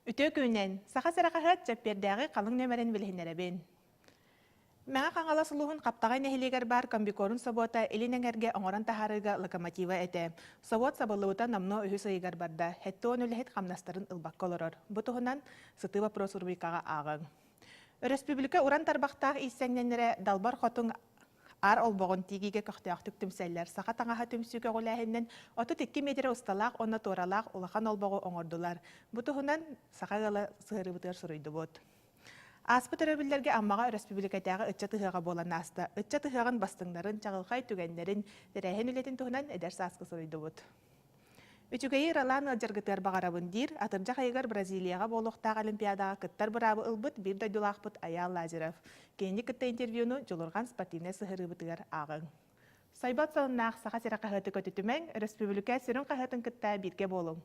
Үтө күнен, саха сарақағат жаппердәғы қалың нөмерін білхінеребін. Мәңа қаңала сұлуғын қаптағай нәхилегер бар комбикорын собота елінеңерге оңыран тахарыға локомотива әті. Собот сабылуыта намно үхі сайығар барда, хәтті он үліхет қамнастарын ылбақ колорор. Бұтығынан сыты вопрос урбикаға ағын. Республика уран тарбақтақ иссәңненері далбар хотың ар олбоғын тигиге көқтіяқтық түмсәлләр сақа таңаға түмсүйге ғоләхіннен 32 метр ұсталақ, онна торалақ, улахан олбоғы оңырдылар. Бұтығынан сақа ғылы сығыры бұтыр сұрыйды бұд. Аспы төрөбілерге аммаға республикатағы үтча тұхыға болан асты. Үтча тұхығын бастыңдарын, чағылқай түгенлерін, дәрәйін үлетін тұхынан әдер сасқы сұрыйды бұд. Үчігейі ралан ұлжарғытыр бағарабын дир, атыржа қайығыр Бразилияға болуқтағы олимпиадаға кыттар бұрабы ұлбыт, бір дайдулақ бұд Аял Лазеров. Кейінді кытта интервьюны жолырған спортивне сығыры бұтығар ағын. Сайбат салыннақ сақа сера қағыты көтітімен, республика сүрін қағытын кытта бірге болың.